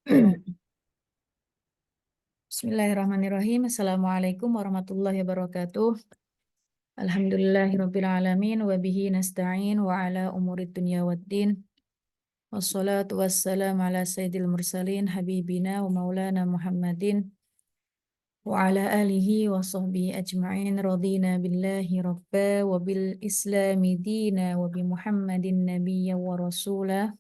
Bismillahirrahmanirrahim. Assalamualaikum warahmatullahi wabarakatuh. Alhamdulillahirabbil alamin wa bihi nasta'in wa ala umurid dunya waddin. Wassalatu wassalamu ala sayyidil mursalin habibina wa maulana Muhammadin wa ala alihi wa sahbihi ajma'in. Radina billahi rabba wa bil islami dina wa bi Muhammadin nabiyya wa rasulah.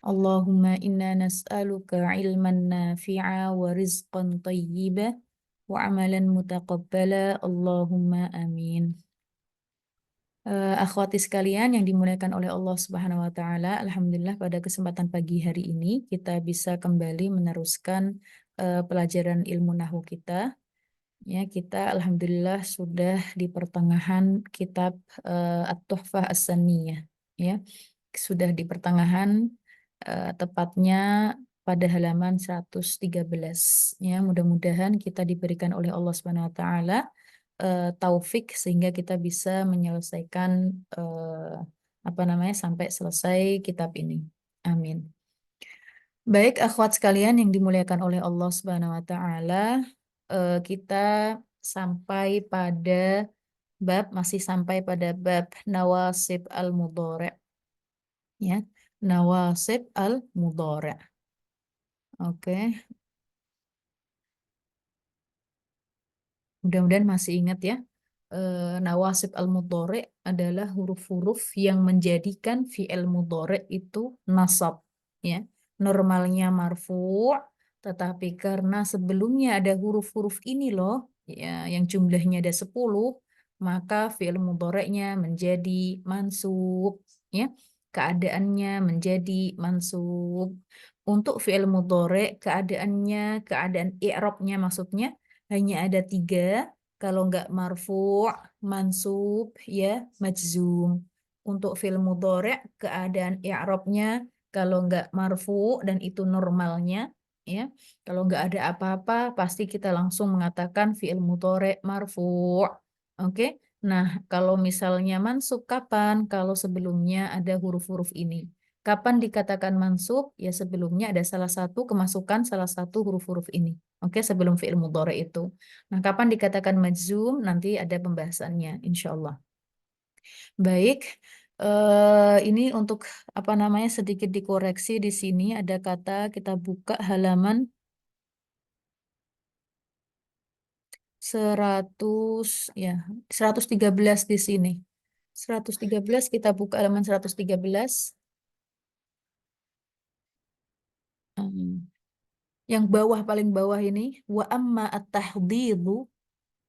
Allahumma inna nas'aluka ilman nafi'a wa rizqan tayyiba wa amalan mutaqabbala. Allahumma amin. Akhwati sekalian yang dimuliakan oleh Allah Subhanahu wa taala, alhamdulillah pada kesempatan pagi hari ini kita bisa kembali meneruskan pelajaran ilmu nahwu kita. Ya, kita alhamdulillah sudah di pertengahan kitab At-Tuhfah As-Saniyah, ya. Sudah di pertengahan, tepatnya pada halaman 113. Ya, mudah-mudahan kita diberikan oleh Allah Subhanahu wa taala taufik sehingga kita bisa menyelesaikan sampai selesai kitab ini. Amin. Baik, akhwat sekalian yang dimuliakan oleh Allah Subhanahu wa taala, kita masih sampai pada bab nawasib al-mudhari', ya. Nawasib al-mudhari'. Oke. Mudah-mudahan masih ingat ya. Nawasib al-mudhari' adalah huruf-huruf yang menjadikan fi'il mudhari' itu nasab, ya. Normalnya marfu', tetapi karena sebelumnya ada huruf-huruf ini loh, ya, yang jumlahnya ada 10, maka fi'il mudhari'nya menjadi mansub, ya. Keadaannya menjadi mansub. Untuk fi'il mudhari' keadaan i'rabnya maksudnya hanya ada 3. Kalau nggak marfu', mansub, ya, majzum. Untuk fi'il mudhari' keadaan i'rabnya kalau nggak marfu' dan itu normalnya, ya. Kalau nggak ada apa-apa pasti kita langsung mengatakan fi'il mudhari' marfu'. Oke. Nah, kalau misalnya mansub kapan? Kalau sebelumnya ada huruf-huruf ini. Kapan dikatakan mansub? Ya sebelumnya ada kemasukan salah satu huruf-huruf ini. Oke, sebelum fi'il mudhari' itu. Nah, kapan dikatakan majzum? Nanti ada pembahasannya, insya Allah. Baik, ini untuk sedikit dikoreksi di sini ada kata, kita buka halaman 113 di sini. 113 kita buka halaman 113. Yang bawah, paling bawah ini, wa amma at-tahdhidu.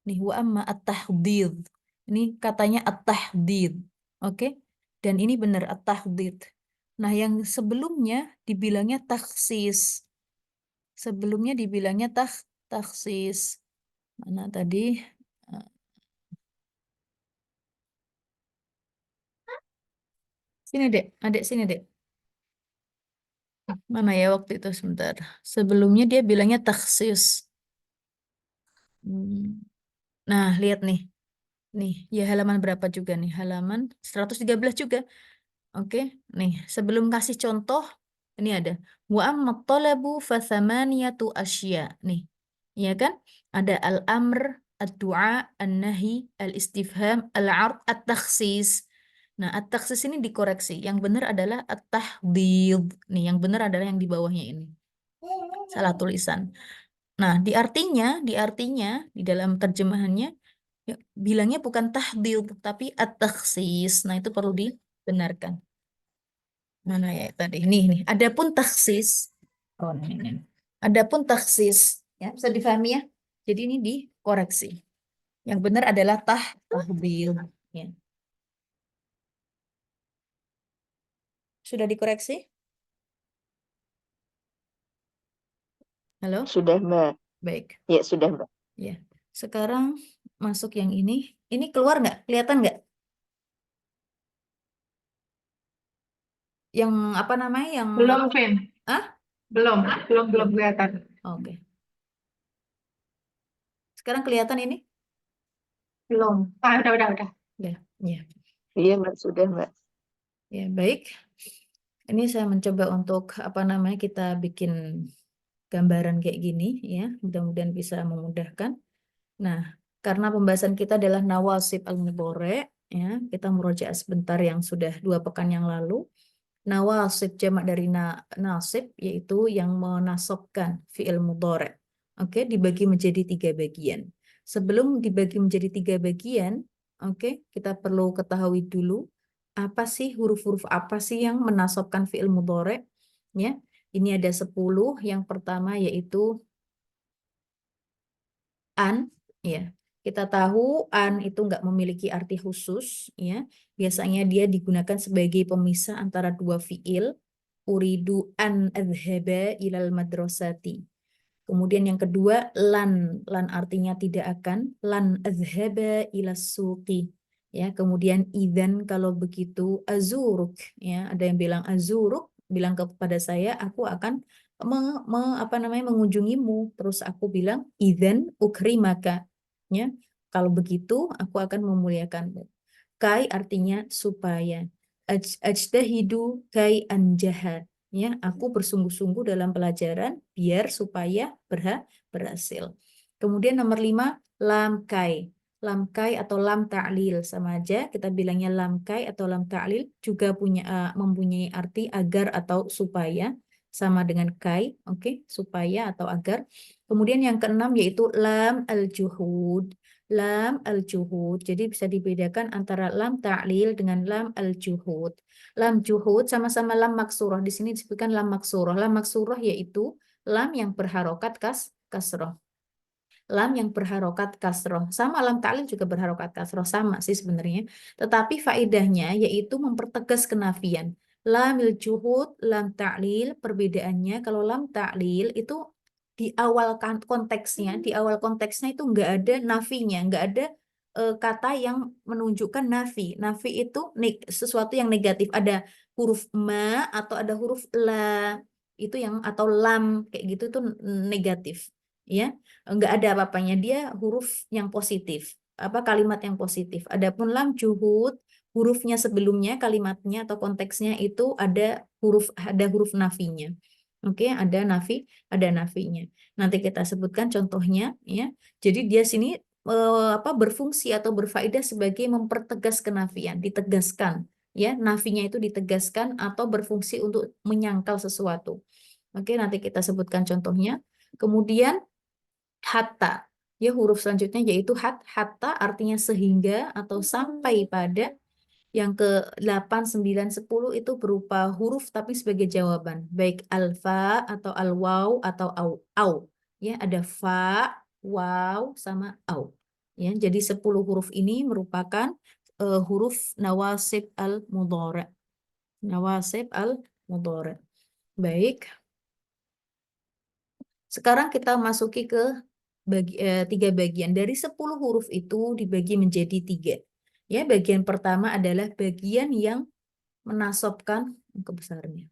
Nih, wa amma at-tahdhid. Ini katanya at-tahdhid. Oke? Dan ini benar at-tahdhid. Nah, yang sebelumnya dibilangnya takhsis. Sebelumnya dibilangnya takhsis. Mana tadi? Sini, Dek. Adik, sini, Dek. Mana ya waktu itu, sebentar. Sebelumnya dia bilangnya takhsis. Nah, lihat nih. Nih, ya halaman berapa juga nih? Halaman 113 juga. Oke, nih sebelum kasih contoh, ini ada wa amma talabu fa thamaniyatu asya. Nih, ya kan? Ada al-amr, ad-du'a, an-nahi, al-istifham, al-'ard, at-takhsis. Nah, at-takhsis ini dikoreksi. Yang benar adalah at-tahdhid. Nih, yang benar adalah yang di bawahnya ini. Salah tulisan. Nah, di artinya di dalam terjemahannya ya, bilangnya bukan tahdhid tapi at-takhsis. Nah, itu perlu dibenarkan. Mana ya tadi? Nih. Adapun taksis. Oh, ini. Adapun taksis, ya, bisa difahami ya. Jadi ini dikoreksi. Yang benar adalah tahdil. Ya. Sudah dikoreksi? Halo? Sudah, Mbak. Baik. Ya, sudah, Mbak. Ya. Sekarang masuk yang ini. Ini keluar nggak? Kelihatan nggak? Yang apa namanya? Yang Belum, Vin. ah? Belum Belum. kelihatan. Oke. Sekarang kelihatan ini? Belum. Udah. Ya. Ya. Iya, Mbak, sudah, Mbak. Ya, baik. Ini saya mencoba untuk apa namanya kita bikin gambaran kayak gini ya, mudah-mudahan bisa memudahkan. Nah, karena pembahasan kita adalah nawasib al-mudhari', ya, kita murojaah sebentar yang sudah 2 pekan yang lalu. Nawasib jamak dari nasib, yaitu yang menasabkan fi'il mudhari'. Oke, dibagi menjadi 3 bagian. Sebelum dibagi menjadi 3 bagian, oke, kita perlu ketahui dulu apa sih huruf-huruf apa sih yang menasabkan fi'il mudhari', ya. Ini ada 10. Yang pertama yaitu an, ya. Kita tahu an itu nggak memiliki arti khusus, ya. Biasanya dia digunakan sebagai pemisah antara 2 fiil. Uridu an adhaba ilal madrasati. Kemudian yang kedua, lan artinya tidak akan, lan azhaba ilas suqi. Ya, kemudian idzan kalau begitu azuruk, ya, ada yang bilang azuruk, bilang kepada saya aku akan apa namanya mengunjungimu. Terus aku bilang idzan ukrimaka. Ya, kalau begitu aku akan memuliakanmu. Kai artinya supaya. Ajtahidu kai anjaha. Ya, aku bersungguh-sungguh dalam pelajaran biar supaya berhasil. Kemudian nomor 5, lam kai. Lam kai atau lam ta'lil sama aja, kita bilangnya lam kai atau lam ta'lil juga mempunyai arti agar atau supaya, sama dengan kai, oke, supaya atau agar. Kemudian yang keenam yaitu lam al-juhud. Lam al-juhud. Jadi bisa dibedakan antara lam ta'lil dengan lam al-juhud. Lam juhud sama-sama lam maksurah. Di sini disebutkan lam maksurah. Lam maksurah yaitu lam yang berharokat kasroh. Lam yang berharokat kasroh. Sama lam ta'lil juga berharokat kasroh. Sama sih sebenarnya. Tetapi faedahnya yaitu mempertegas kenafian. Lamil juhud, lam ta'lil. Perbedaannya kalau lam ta'lil itu di awal konteksnya itu nggak ada nafinya, nggak ada kata yang menunjukkan nafi. Nafi itu sesuatu yang negatif. Ada huruf ma atau ada huruf la, itu yang atau lam kayak gitu itu negatif, ya. Nggak ada apa-apanya, dia huruf yang positif, apa kalimat yang positif. Adapun lam juhud, hurufnya sebelumnya kalimatnya atau konteksnya itu ada huruf nafinya. Oke, ada nafinya. Nanti kita sebutkan contohnya, ya. Jadi dia sini apa berfungsi atau berfaedah sebagai mempertegas kenafian, ditegaskan, ya. Nafinya itu ditegaskan atau berfungsi untuk menyangkal sesuatu. Oke, nanti kita sebutkan contohnya. Kemudian hatta, ya, huruf selanjutnya yaitu hatta artinya sehingga atau sampai pada. Yang ke 8, 9, 10 itu berupa huruf tapi sebagai jawaban. Baik alfa atau al-waw atau au. Ya, ada fa, waw, sama au. Ya, jadi 10 huruf ini merupakan huruf nawasib al-mudhari'. Nawasib al-mudhari'. Baik. Sekarang kita masuki ke 3 bagian. Dari 10 huruf itu dibagi menjadi 3. Ya, bagian pertama adalah bagian yang menasabkan kebesarannya.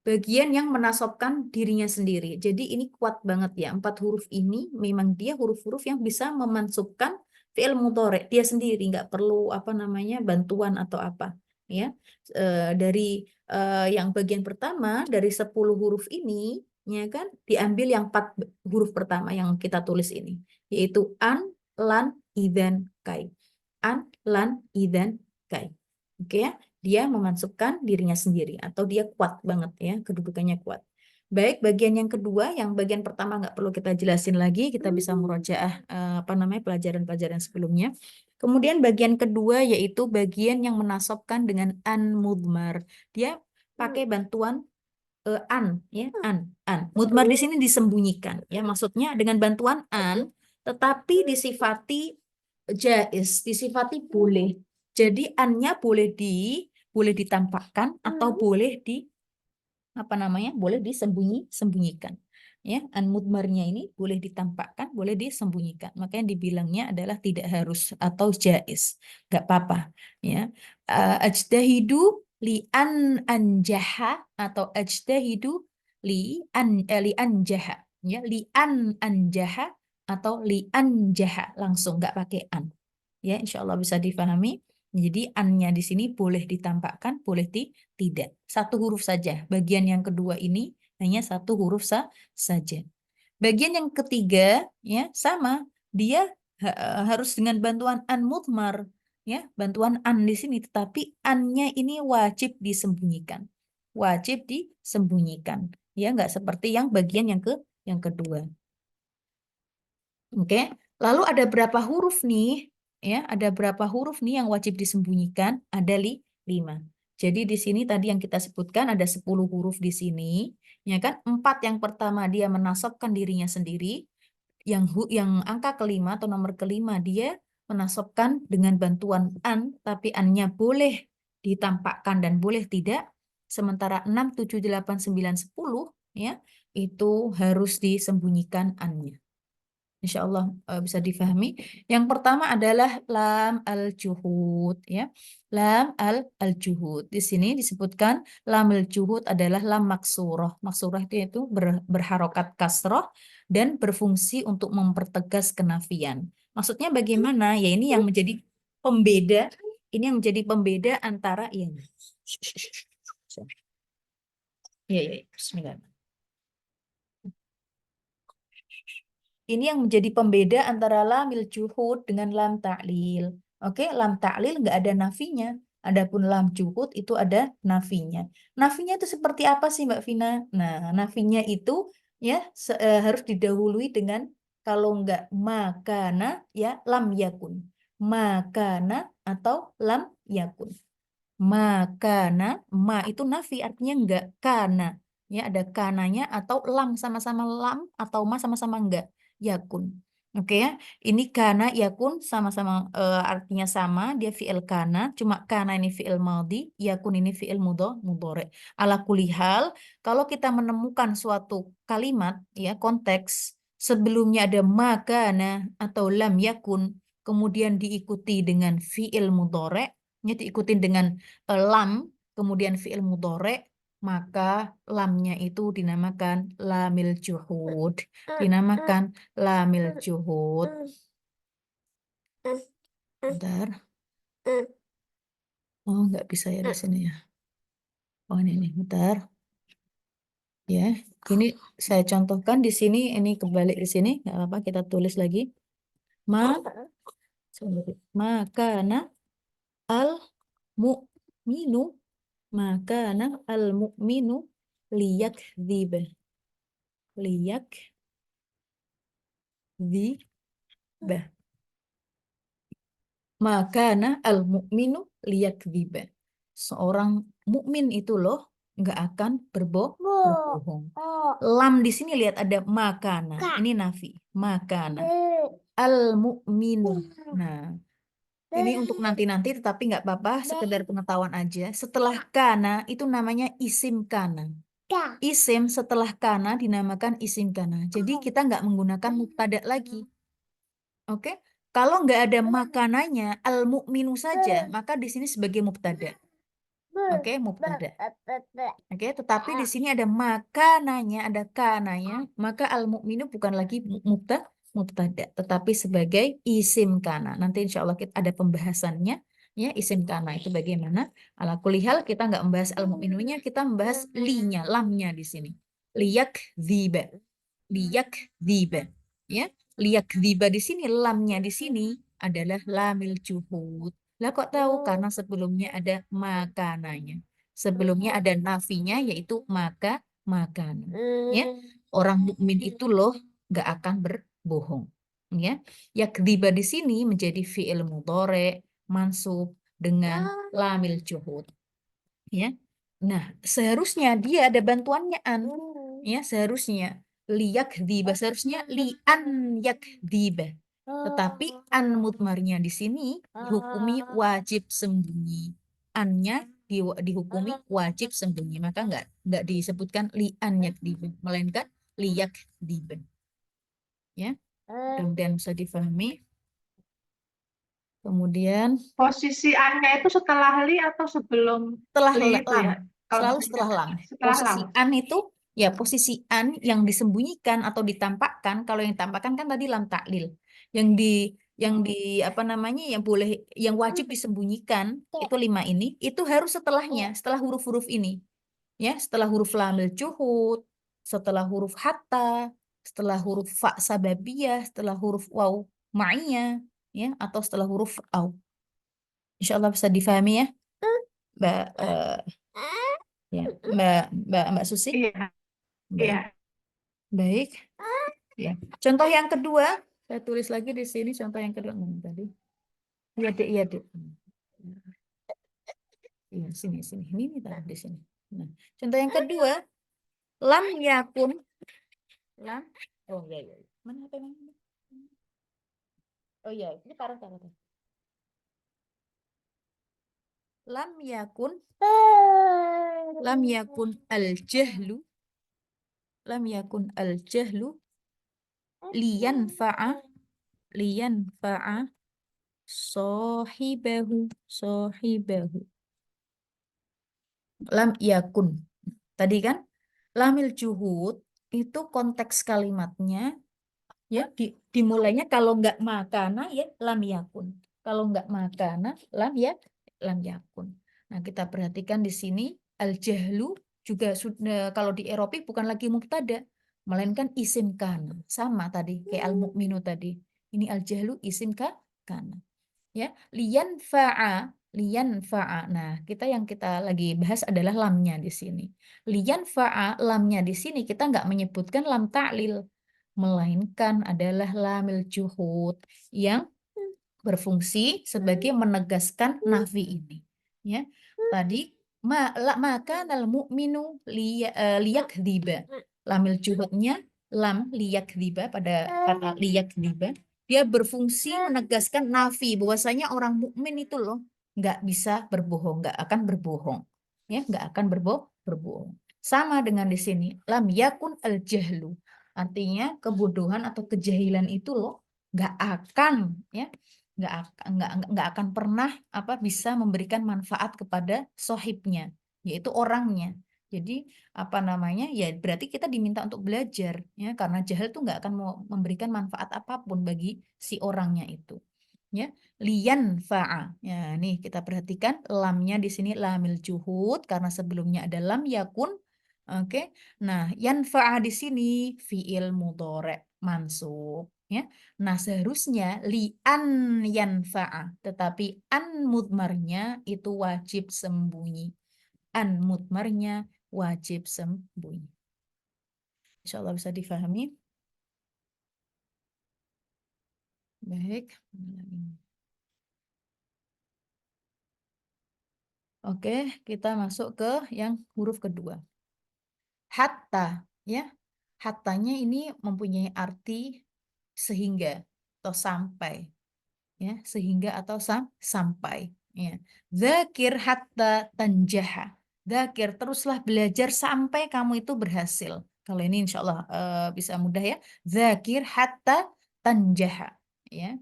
Bagian yang menasabkan dirinya sendiri. Jadi ini kuat banget ya. 4 huruf ini memang dia huruf-huruf yang bisa memansubkan fi'il mudhari' dia sendiri, nggak perlu apa namanya bantuan atau apa. Ya, dari yang bagian pertama dari 10 huruf ini, ya kan, diambil yang 4 huruf pertama yang kita tulis ini, yaitu an, lan, idzan, kai. An, lan, idzan, kai. Oke ya, dia memansubkan dirinya sendiri atau dia kuat banget ya, kedudukannya kuat. Baik, bagian yang kedua, yang bagian pertama nggak perlu kita jelasin lagi, kita bisa murojaah apa namanya pelajaran-pelajaran sebelumnya. Kemudian bagian kedua yaitu bagian yang menasabkan dengan an mudmar. Dia pakai bantuan an, ya, an. Mudmar di sini disembunyikan, ya, maksudnya dengan bantuan an, tetapi disifati jais, disifati boleh. Jadi annya boleh ditampakkan atau boleh apa namanya? Boleh sembunyikan. Ya, an mudmarnya ini boleh ditampakkan, boleh disembunyikan. Makanya dibilangnya adalah tidak harus atau jais. Nggak apa-apa, ya. Ajtahidu li an anjaha atau ajtahidu li anjaha, ya, li an anjaha atau li anjaha langsung nggak pakai an. Ya, insya Allah bisa difahami. Jadi an-nya di sini boleh ditampakkan, boleh tidak. Satu huruf saja. Bagian yang kedua ini hanya satu huruf saja. Bagian yang ketiga ya sama, dia harus dengan bantuan an mudmar ya, bantuan an di sini, tetapi an-nya ini wajib disembunyikan. Wajib disembunyikan. Ya, nggak seperti yang bagian yang kedua. Oke, lalu ada berapa huruf nih? Ya, ada berapa huruf nih yang wajib disembunyikan? Ada 5. Jadi di sini tadi yang kita sebutkan ada 10 huruf di sini, ya kan? 4 yang pertama dia menasabkan dirinya sendiri, yang angka kelima atau nomor kelima dia menasabkan dengan bantuan an, tapi an-nya boleh ditampakkan dan boleh tidak. Sementara 6, 7, 8, 9, 10 ya, itu harus disembunyikan an-nya. Insya Allah bisa difahami. Yang pertama adalah lam al-juhud ya. Lam al-juhud. Di sini disebutkan lam al-juhud adalah lam maksurah. Maksurah itu berharokat kasroh dan berfungsi untuk mempertegas kenafian. Maksudnya bagaimana? Ya ini yang menjadi pembeda. Ini yang menjadi pembeda antara ya. Ya, ya, bismillah. Ini yang menjadi pembeda antara lamil juhud dengan lam ta'lil. Oke, lam ta'lil nggak ada nafinya. Adapun lam juhud itu ada nafinya. Nafinya itu seperti apa sih Mbak Vina? Nah, nafinya itu ya harus didahului dengan kalau nggak makana ya lam yakun. Makana atau lam yakun. Makana, ma itu nafi artinya enggak, kana. Ya, ada kananya atau lam sama-sama lam atau ma sama-sama enggak, yakun. Oke ya. Ini kana yakun sama-sama artinya sama, dia fi'il kana, cuma kana ini fi'il madhi, yakun ini fi'il mudhari. Ala kulihal, kalau kita menemukan suatu kalimat ya konteks sebelumnya ada makana atau lam yakun, kemudian diikuti dengan fi'il mudhari, diikutin dengan lam, kemudian fi'il mudhari, maka lamnya itu dinamakan lamil juhud. Dinamakan lamil juhud. Bentar. Oh, nggak bisa ya di sini ya. Oh, ini nih, bentar. Ya, ini saya contohkan di sini, ini kebalik di sini, nggak apa-apa, kita tulis lagi. Makana al mu'minu, makana al mu'minu liyakdziba. Liyakdziba. Makana al mu'minu liyakdziba. Seorang mukmin itu loh nggak akan berbohong. Lam di sini lihat ada makana. Ini nafi. Makana al mu'minu. Nah, ini untuk nanti-nanti tetapi nggak apa-apa, sekedar pengetahuan aja. Setelah kana itu namanya isim kana. Isim setelah kana dinamakan isim kana. Jadi kita nggak menggunakan mubtada lagi. Oke? Kalau nggak ada makanannya, al mu'minu saja, maka di sini sebagai mubtada. Oke, mubtada. Oke, tetapi di sini ada makanannya, ada kananya, maka al mu'minu bukan lagi mubtada, tetapi sebagai isim kana. Nanti insya Allah kita ada pembahasannya, ya isim kana itu bagaimana. Ala kulihal kita nggak membahas al mu'minunya, kita membahas linya, lamnya di sini. Liyak dziba, liyak dziba, ya. Liyak dziba di sini, lamnya di sini adalah lamil juhud. Lah kok tahu? Karena sebelumnya ada makananya. Sebelumnya ada nafinya yaitu makan. Ya, orang mukmin itu loh nggak akan berbohong. Ya, yakdziba di sini menjadi fi'il mudhari mansub dengan lamil juhud. Ya, nah seharusnya dia ada bantuannya an. Ya, seharusnya liyakdziba, seharusnya li'an yakdziba. Tetapi an mudmarnya di sini dihukumi wajib sembunyi. Annya dihukumi wajib sembunyi, maka nggak disebutkan li'an yakdziba, melainkan liyakdziba. Ya, mudah-mudahan bisa difahami. Kemudian Posisi an-nya itu setelah li atau sebelum setelah li itu lam, ya? Kalau selalu bisa setelah lam. setelah lam. Posisi an itu ya posisi an yang disembunyikan atau ditampakkan. Kalau yang ditampakkan kan tadi lam taklil, yang yang di apa namanya yang boleh yang wajib disembunyikan itu 5 ini itu harus setelahnya, setelah huruf-huruf ini. Ya, setelah huruf lamil juhud, setelah huruf hatta, setelah huruf fa sababiyah, setelah huruf waw ma'iyah, ya, atau setelah huruf au. Insya Allah bisa difahami ya, Mbak ya, Mbak Susi. Iya, Baik, iya. baik. Ya. Contoh yang kedua, saya tulis lagi di sini contoh yang kedua tadi. Iya, Dek, iya, Dek. Iya, sini. Ini tadi di sini. Nah, contoh yang kedua, lam yakun. Lam. Oh, iya. Mana HP mana? Oh iya, ini taruh. Lam yakun. Lam yakun al-jahlu. Lam yakun al-jahlu. Liyanfa'a. Liyanfa'a. Sohibahu. Lam yakun. Tadi kan lamil juhud itu konteks kalimatnya ya dimulainya kalau nggak makana ya lam yakun. Kalau nggak makana lam yakun. Nah, kita perhatikan di sini al jahlu juga sudah kalau di Eropa bukan lagi mubtada melainkan isim kana. Sama tadi kayak al mukminu tadi. Ini al jahlu isim kana. Ya, liyan fa'a. Nah, yang kita lagi bahas adalah lamnya di sini. Liyan fa'a, lamnya di sini kita nggak menyebutkan lam ta'lil, melainkan adalah lamil juhud yang berfungsi sebagai menegaskan nafi ini. Ya, tadi maka al mu'minu liyakdziba. Lamil juhudnya lam liyakdziba pada kata liyakdziba dia berfungsi menegaskan nafi bahwasanya orang mukmin itu loh nggak bisa berbohong, nggak akan berbohong, ya nggak akan berbohong. Sama dengan di sini lam yakun al jahlu, artinya kebodohan atau kejahilan itu loh nggak akan ya nggak akan pernah bisa memberikan manfaat kepada sohibnya yaitu orangnya. Jadi apa namanya ya berarti kita diminta untuk belajar ya karena jahil tuh nggak akan mau memberikan manfaat apapun bagi si orangnya itu ya. Liyan fa'a ya, nih kita perhatikan lamnya di sini lamil juhud karena sebelumnya ada lam yakun. Oke, nah yan fa'a di sini fiil mudhari mansub ya. Nah seharusnya li'an yan fa'a tetapi an mudmarnya itu wajib sembunyi, an mudmarnya wajib sembunyi. Insya Allah bisa difahami. Baik. Oke, kita masuk ke yang huruf kedua. Hatta, ya. Hattanya ini mempunyai arti sehingga atau sampai, ya, sehingga atau sampai, ya. Dzakir hatta tanjaha. Dzakir teruslah belajar sampai kamu itu berhasil. Kalau ini insya Allah bisa mudah ya. Dzakir hatta tanjaha, ya.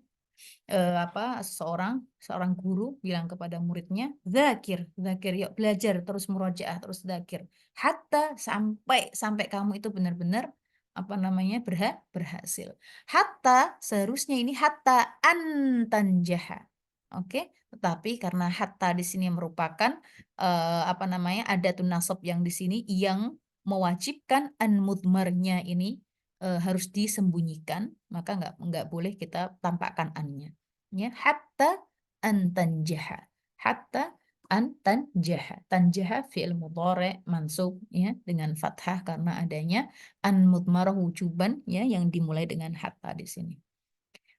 Seorang guru bilang kepada muridnya, zakir, yuk belajar terus murojaah terus zakir. Hatta sampai kamu itu benar-benar berhasil. Hatta seharusnya ini hatta antanjaha. Oke, tetapi karena hatta di sini merupakan adatun nasab yang di sini yang mewajibkan an mudmarnya ini harus disembunyikan, maka nggak boleh kita tampakkan annya. Ya, hatta antanjaha. Tanjaha fi'il mudhari mansub ya dengan fathah karena adanya an mudmarah wujuban ya yang dimulai dengan hatta di sini.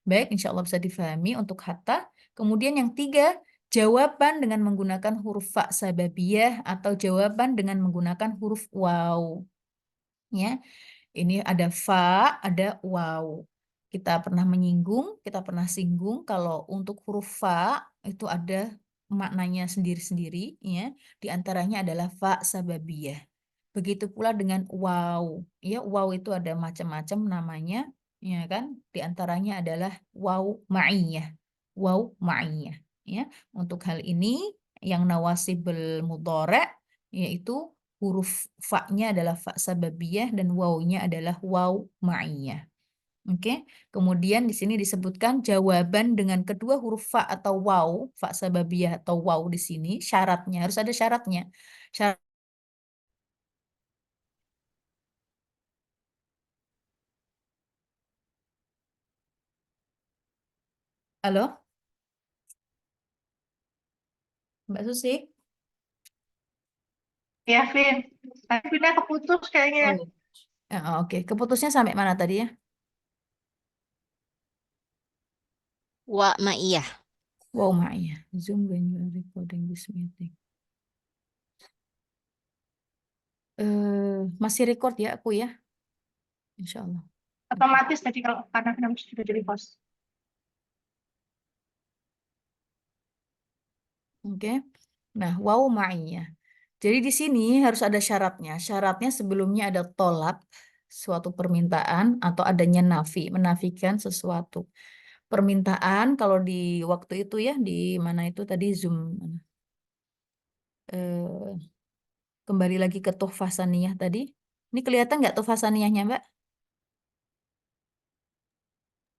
Baik, insya Allah bisa difahami untuk hatta. Kemudian yang tiga, jawaban dengan menggunakan huruf fa sababiyah atau jawaban dengan menggunakan huruf waw. Ya, ini ada fa, ada waw. Kita pernah singgung kalau untuk huruf fa itu ada maknanya sendiri-sendiri, ya. Di antaranya adalah fa sababiyah. Begitu pula dengan waw. Ya, waw itu ada macam-macam namanya, ya kan? Di antaranya adalah waw ma'iyah. Waw ma'iyah, ya. Untuk hal ini yang nawasibul mudhari yaitu huruf fa-nya adalah fa sababiyah dan waw-nya adalah waw ma'iyah. Oke, kemudian di sini disebutkan jawaban dengan kedua huruf fa atau waw, fa sababiyah atau waw di sini syaratnya harus ada syaratnya. Syarat, halo, Mbak Susi? Ya, Vin. Tapi Vinnya keputus kayaknya. Oh iya. Oke, keputusnya sampai mana tadi ya? Wa ma iya. Wow, Maya. Zoom when you are recording this meeting. Masih record ya aku ya, Insya Allah. Otomatis tadi kalau karena Vina sudah jadi host. Oke. Nah, wow ma'iyah. Jadi di sini harus ada syaratnya. Syaratnya sebelumnya ada tolak suatu permintaan atau adanya nafi, menafikan sesuatu. Permintaan kalau di waktu itu ya di mana itu tadi Zoom mana? Eh, kembali lagi ke tuhfah saniyah tadi. Ini kelihatan nggak tuhfah saniyahnya, Mbak?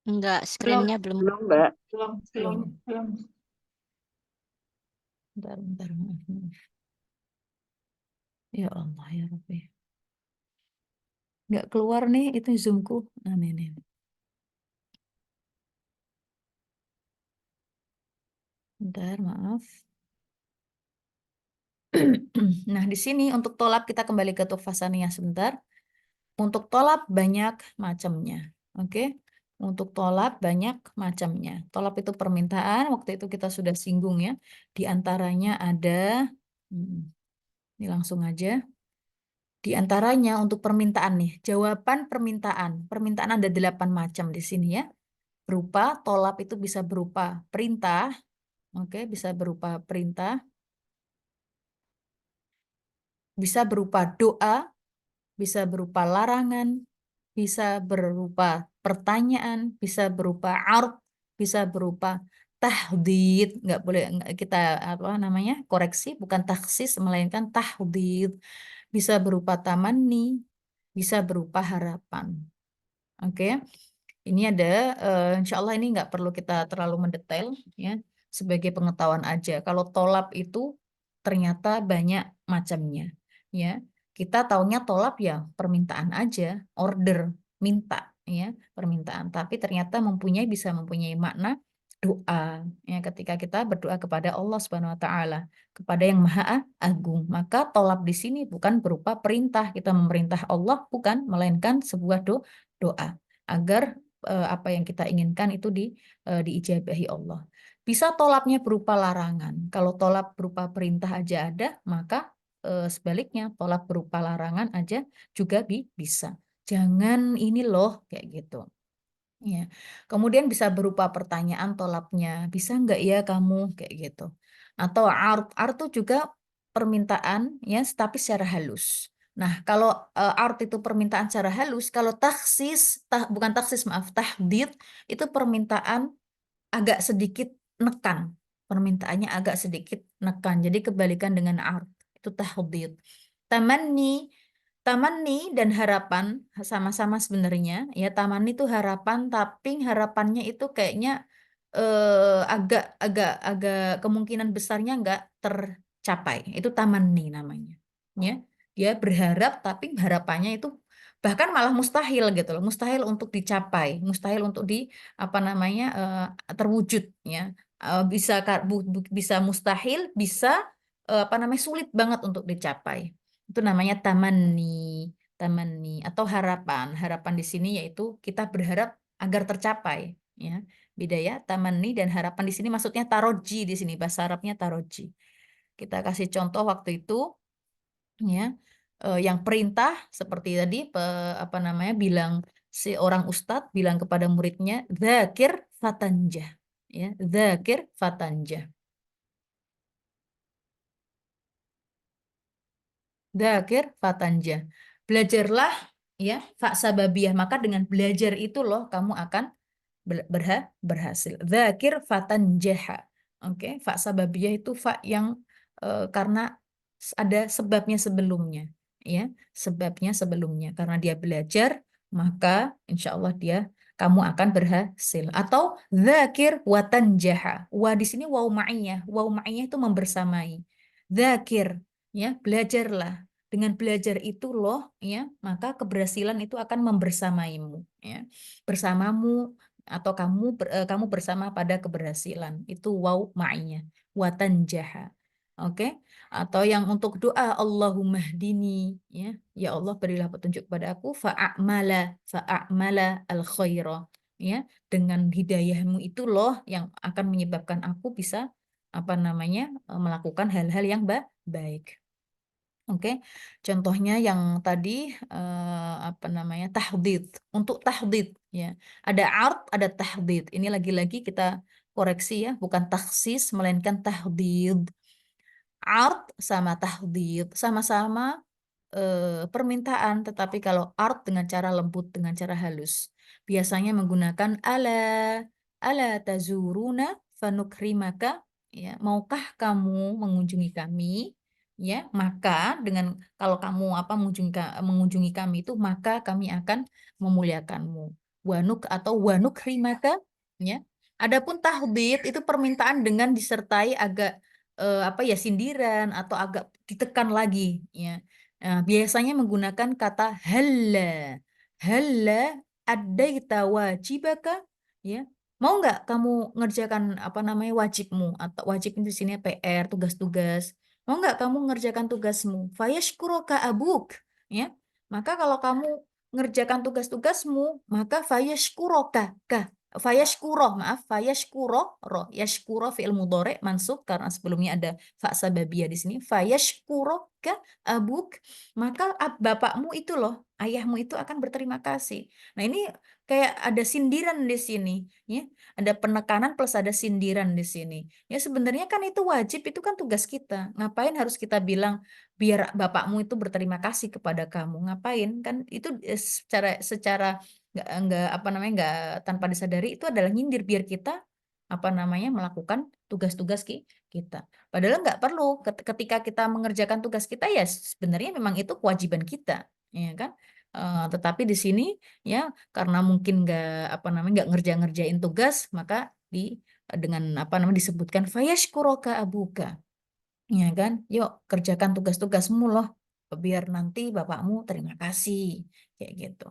Enggak, Belum, screen-nya belum. Belum, Mbak. belum, belum, Belum. belum. Bentar, maaf, maaf. Ya Allah, ya Rabbi. Nggak keluar nih itu Zoomku. Nah, nih. Bentar, maaf. Nah, di sini untuk tolap kita kembali ke tufasaniyah sebentar. Untuk tolap banyak macamnya. Oke. Untuk tolap banyak macamnya. Tolap itu permintaan, waktu itu kita sudah singgung ya. Di antaranya ada, hmm, ini langsung aja. Di antaranya untuk permintaan nih, jawaban permintaan. Permintaan ada 8 macam di sini ya. Berupa tolap itu bisa berupa perintah, oke, bisa berupa perintah, bisa berupa doa, bisa berupa larangan, bisa berupa pertanyaan, bisa berupa ard, bisa berupa tahdid, nggak boleh kita apa namanya koreksi, bukan taksis melainkan tahdid, bisa berupa tamanni, bisa berupa harapan. Oke. Ini ada, insya Allah ini nggak perlu kita terlalu mendetail ya, sebagai pengetahuan aja. Kalau tolap itu ternyata banyak macamnya, ya. Kita taunya tolap ya permintaan aja, order, minta, ya, permintaan. Tapi ternyata bisa mempunyai makna doa, ya. Ketika kita berdoa kepada Allah Subhanahu Wa Taala, kepada yang Maha Agung, maka tolap di sini bukan berupa perintah kita memerintah Allah, bukan, melainkan sebuah doa agar apa yang kita inginkan itu diijabahi Allah. Bisa tolapnya berupa larangan. Kalau tolap berupa perintah aja ada, maka sebaliknya tolap berupa larangan aja juga bisa. Jangan ini loh kayak gitu. Ya. Kemudian bisa berupa pertanyaan tolapnya, bisa nggak ya kamu kayak gitu. Atau art itu juga permintaan ya, tapi secara halus. Nah, kalau art itu permintaan secara halus, kalau taksis, bukan taksis maaf, tahdid itu permintaan agak sedikit nekan. Permintaannya agak sedikit nekan. Jadi kebalikan dengan art itu tahdid. Tamanni, tamanni dan harapan sama-sama sebenarnya. Ya, tamanni itu harapan, tapi harapannya itu kayaknya agak kemungkinan besarnya nggak tercapai. Itu tamanni namanya. Ya, dia berharap tapi harapannya itu bahkan malah mustahil gitu loh, mustahil untuk dicapai, mustahil untuk di apa namanya terwujud ya. Bisa mustahil, bisa apa namanya sulit banget untuk dicapai. Itu namanya tamanni, tamanni atau harapan. Harapan di sini yaitu kita berharap agar tercapai ya. Beda ya, tamanni dan harapan di sini maksudnya taroji di sini bahasa Arabnya taroji. Kita kasih contoh waktu itu ya, yang perintah seperti tadi apa namanya bilang si orang ustadz bilang kepada muridnya dzakir fatanjah ya, dzakir fatanjah, dzakir fatanjah, belajarlah ya, fa sababiyah, maka dengan belajar itu loh kamu akan berhasil. Dzakir fatanjaha. Oke, fa sababiyah itu fa yang karena ada sebabnya sebelumnya, ya, sebabnya sebelumnya. Karena dia belajar, maka insya Allah dia kamu akan berhasil. Atau dzakir wa tanjaha. Wa di sini waw ma'iyah. Waw ma'iyah itu membersamai. Dzakir, ya, belajarlah. Dengan belajar itu loh, ya, maka keberhasilan itu akan membersamaimu, ya. Bersamamu atau kamu bersama pada keberhasilan. Itu waw ma'iyah. Wa tanjaha. Oke? Atau yang untuk doa Allahumma hdini, ya Allah berilah petunjuk kepada aku fa'amala al khaira, ya, dengan hidayahmu itu loh yang akan menyebabkan aku bisa melakukan hal-hal yang baik. Oke, contohnya yang tadi tahdid. Untuk tahdid, ya, ada art, ada tahdid. Ini lagi-lagi kita koreksi, ya, bukan taksis melainkan tahdid. Art sama tahdid sama-sama permintaan, tetapi kalau art dengan cara lembut, dengan cara halus, biasanya menggunakan ala tazuruna fanukrimaka, ya, maukah kamu mengunjungi kami, ya, maka dengan kalau kamu mengunjungi kami itu maka kami akan memuliakanmu. Wanukrimaka, ya. Adapun tahdid itu permintaan dengan disertai agak sindiran atau agak ditekan lagi, ya. Nah, biasanya menggunakan kata halla addaita wajibaka, ya. Mau nggak kamu ngerjakan wajibmu, atau wajib di sini PR, tugas-tugas. Mau nggak kamu ngerjakan tugasmu? Fayashkuroka abuk, ya. Maka kalau kamu ngerjakan tugas-tugasmu, maka fayashkuro roh, yashkuro fi'il mudhari mansub karena sebelumnya ada fa sababiyah di sini. Fayashkuroka abuk, maka bapakmu itu loh, ayahmu itu akan berterima kasih. Nah, ini kayak ada sindiran di sini, ya. Ada penekanan plus ada sindiran di sini. Ya, sebenarnya kan itu wajib, itu kan tugas kita. Ngapain harus kita bilang biar bapakmu itu berterima kasih kepada kamu? Ngapain? Kan itu secara nggak tanpa disadari itu adalah nyindir biar kita melakukan tugas-tugas kita. Padahal nggak perlu, ketika kita mengerjakan tugas kita ya sebenarnya memang itu kewajiban kita, ya kan? Tetapi di sini, ya, karena mungkin nggak ngerjain tugas, maka dengan disebutkan fayashkuroka abuka, ya kan? Yuk kerjakan tugas-tugasmu loh biar nanti bapakmu terima kasih, kayak gitu.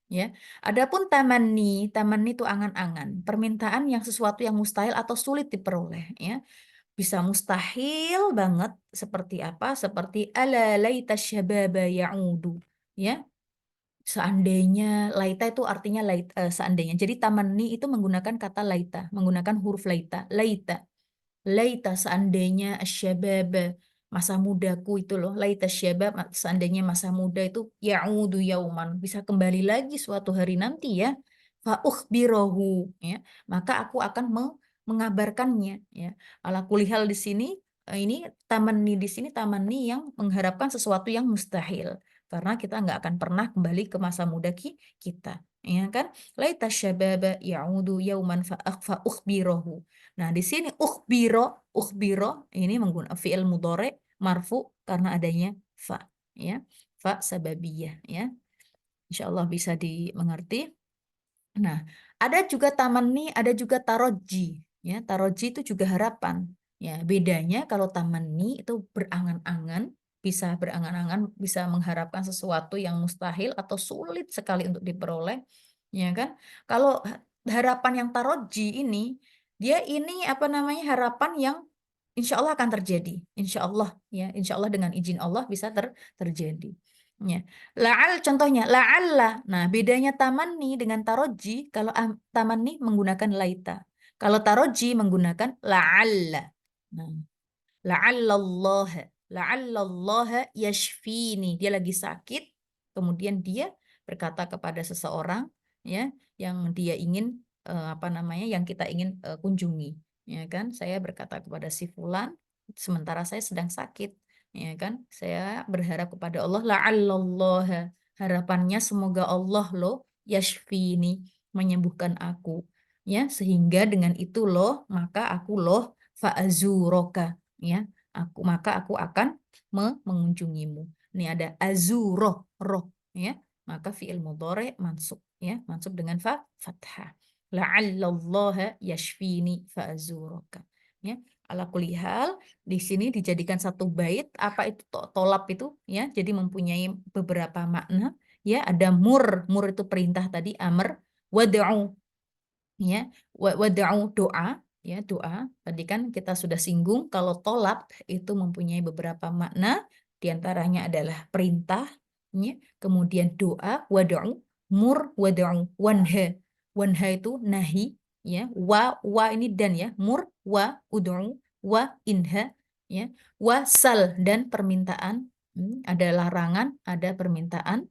Ya, adapun tamanni itu angan-angan, permintaan yang sesuatu yang mustahil atau sulit diperoleh, ya. Bisa mustahil banget, seperti apa? Seperti ala laita syababa ya'udu, ya. Seandainya, laita itu artinya seandainya. Jadi tamanni itu menggunakan kata laita, menggunakan huruf laita. Laita seandainya asyabab, masa mudaku itu loh, laita syabab, seandainya masa muda itu ya'udu yauman, bisa kembali lagi suatu hari nanti, ya. Fa ukhbirahu, ya, maka aku akan mengabarkannya, ya. Ala kulihal di sini ini tamanni yang mengharapkan sesuatu yang mustahil, karena kita nggak akan pernah kembali ke masa muda kita, ya kan? Laita syababa ya'udu yauman fa ukhbirahu. Nah, di sini ukhbiro ini menggunakan fi'il mudhari marfu karena adanya fa, ya. Fa sababiyah, ya. Insyaallah bisa dimengerti. Nah, ada juga tamanni, ada juga taroji, ya. Taroji itu juga harapan. Ya, bedanya kalau tamanni itu berangan-angan, bisa mengharapkan sesuatu yang mustahil atau sulit sekali untuk diperoleh, ya kan? Kalau harapan yang taroji ini, dia ini harapan yang insya Allah akan terjadi, insya Allah, ya, insya Allah dengan izin Allah bisa terjadi. Ya. Contohnya la'alla. Nah, bedanya tamanni dengan taroji, kalau tamanni menggunakan laita. Kalau taroji menggunakan la'alla. Nah, la'allallah yashfini. Dia lagi sakit, kemudian dia berkata kepada seseorang, ya, yang dia ingin yang kita ingin kunjungi, ya kan? Saya berkata kepada si fulan sementara saya sedang sakit, ya kan? Saya berharap kepada Allah, la'allallah, harapannya semoga Allah loh yashfini, menyembuhkan aku, ya, sehingga dengan itu loh maka aku loh fa'azuroka, ya, maka aku akan mengunjungimu. Ini ada azuroh, roh, ya, maka fi'il mudhari mansub ya, mansub dengan fathah. La'allallaha yashfini fa'azuruka. Ya, ala kulli hal di sini dijadikan satu bait. Apa itu tolab itu ya? Jadi mempunyai beberapa makna ya. Ada mur itu perintah tadi, amr. Wad'u ya, wad'u doa ya, doa. Tadi kan kita sudah singgung kalau tolab itu mempunyai beberapa makna, diantaranya adalah perintah ya, kemudian doa, wad'u, mur, wad'u, wanha itu nahi ya, wa ini dan ya, mur, wa, ud'u, wa, inha ya, wasal dan permintaan. Ada larangan, ada permintaan.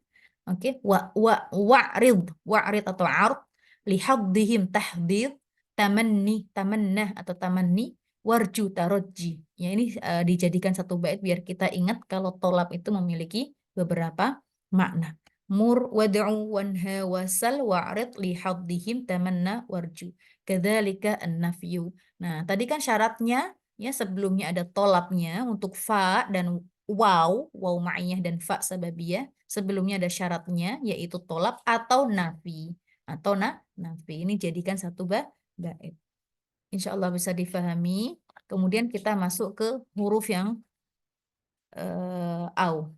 Oke, wa'rid atau ard, lihaddihim tahdid, tamannah atau tamanni, warju tarojji. Ya, ini dijadikan satu bait biar kita ingat kalau tolab itu memiliki beberapa makna. Mur, wad'u, wanha, wasal, wa'rid, lihaddihim, tamanna, warju. Kadzalika an-nafyu. Nah, tadi kan syaratnya ya, sebelumnya ada tolabnya untuk fa dan waw ma'iyah dan fa sababiyah. Sebelumnya ada syaratnya yaitu tolab atau nafi. Atau nafi. Ini jadikan satu bait. Insya Allah bisa difahami. Kemudian kita masuk ke huruf yang au.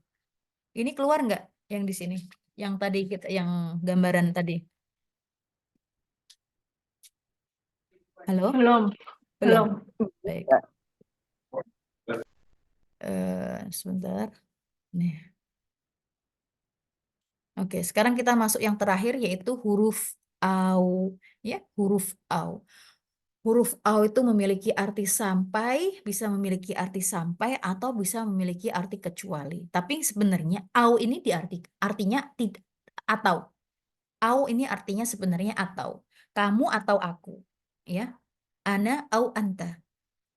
Ini keluar nggak yang di sini? Yang tadi kita, yang gambaran tadi. Halo? Belum. Belum. Baik. Sebentar. Nih. Oke, sekarang kita masuk yang terakhir yaitu huruf au. Ya, huruf au. Huruf au itu memiliki arti sampai, bisa memiliki arti sampai atau bisa memiliki arti kecuali. Tapi sebenarnya au ini artinya tidak atau. Au ini artinya sebenarnya atau. Kamu atau aku. Ya. Ana au anta.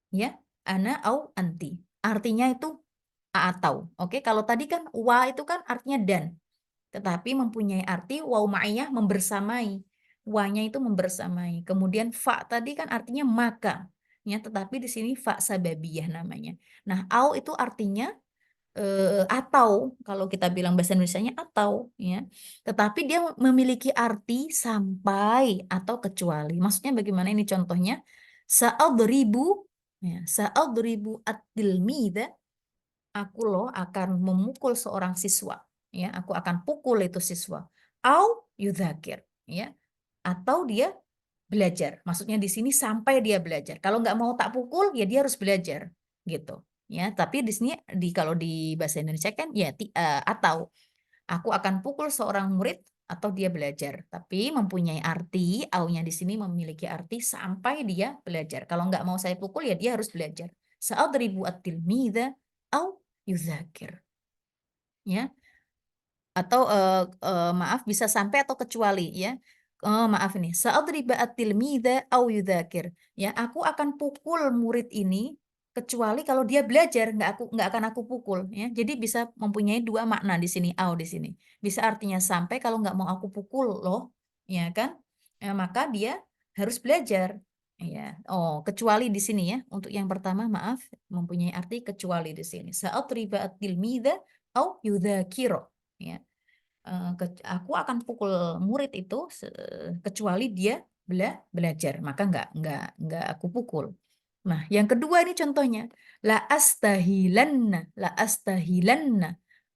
Ya. Ana au anti. Artinya itu atau. Oke, kalau tadi kan wa itu kan artinya dan. Tetapi mempunyai arti waw ma'iyah membersamai. Wa-nya itu membersamai. Kemudian fa tadi kan artinya maka. Ya, tetapi di sini fa sababiyah namanya. Nah, au itu artinya atau, kalau kita bilang bahasa Indonesianya atau ya. Tetapi dia memiliki arti sampai atau kecuali. Maksudnya bagaimana ini contohnya? Sa'adribu ya, sa'adribu at-tilmidha, aku loh akan memukul seorang siswa ya, aku akan pukul itu siswa. Au yudzakir ya, atau dia belajar. Maksudnya di sini sampai dia belajar. Kalau nggak mau tak pukul ya dia harus belajar gitu ya. Tapi di sini kalau di bahasa Indonesia kan ya atau aku akan pukul seorang murid atau dia belajar. Tapi mempunyai arti, aunya di sini memiliki arti sampai dia belajar. Kalau nggak mau saya pukul ya dia harus belajar. Sa'adribu at-tilmidha au yudzakir. Ya, atau maaf bisa sampai atau kecuali ya. Maaf ini, sa'adriba at-tilmidha au yudzakir. Ya, aku akan pukul murid ini kecuali kalau dia belajar, nggak akan aku pukul ya. Jadi bisa mempunyai dua makna di sini, au di sini. Bisa artinya sampai kalau nggak mau aku pukul loh, ya kan? Maka dia harus belajar. Ya. Oh, kecuali di sini ya. Untuk yang pertama maaf mempunyai arti kecuali di sini. Sa'adriba at-tilmidha au yudzakiro. Ya. Aku akan pukul murid itu kecuali dia belajar, maka nggak aku pukul. Nah, yang kedua ini contohnya la astahilanna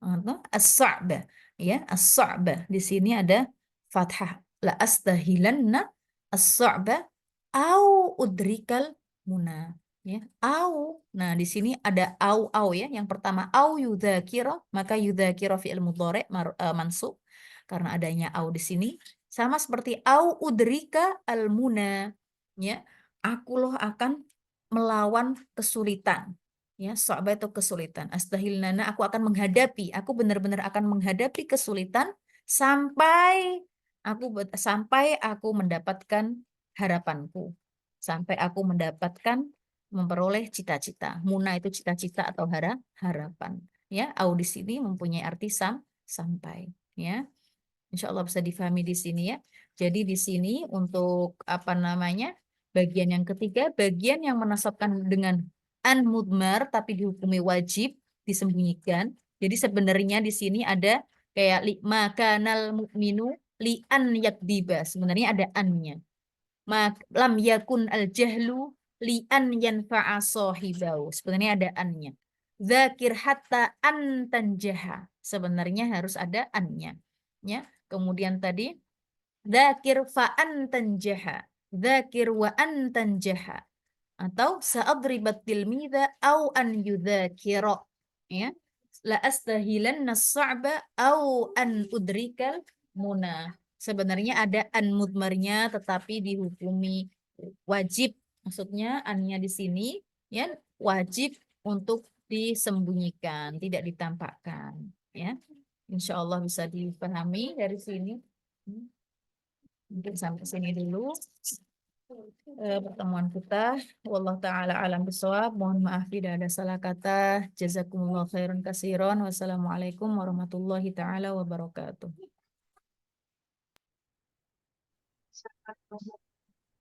atau as-sa'ba ya, as-sa'ba di sini ada fathah, la astahilanna as-sa'ba au udrikal muna ya, au. Nah, di sini ada au ya. Yang pertama au yudzakira, maka yudzakira fi'il mudhari mansub karena adanya au di sini. Sama seperti au udrika al-muna ya. Aku loh akan melawan kesulitan. Ya, so'ba itu kesulitan. Astahilnana, aku akan menghadapi, aku benar-benar akan menghadapi kesulitan sampai aku mendapatkan harapanku. Sampai aku mendapatkan memperoleh cita-cita. Muna itu cita-cita atau harapan. Ya, au di sini mempunyai arti sampai. Ya, Insya Allah bisa difahami di sini ya. Jadi di sini untuk apa namanya bagian yang ketiga, bagian yang menasabkan dengan an mudmar tapi dihukumi wajib disembunyikan. Jadi sebenarnya di sini ada Kayak makanal mu'minu li'an yakdiba. Sebenarnya ada annya. Lam yakun al jahlu li'an yanfa'a sahibau. Sebenarnya ada annya. Dzakir hatta an tanjaha. Sebenarnya harus ada annya. Ya. Kemudian tadi dzakir fa an tanjaha. Dzakir wa an tanjaha. Atau sa'adribat tilmidha au an yudzakira. Ya. La astahilanna as-sa'ba au an udrikal muna. Sebenarnya ada an mudmarnya tetapi dihukumi wajib. Maksudnya annya di sini ya wajib untuk disembunyikan, tidak ditampakkan ya. Insya Allah bisa dipahami dari sini. Mungkin sampai sini dulu pertemuan kita. Wallahu taala alam bisawab. Mohon maaf tidak ada salah kata. Jazakumullah khairan katsiran. Wassalamualaikum warahmatullahi taala wabarakatuh.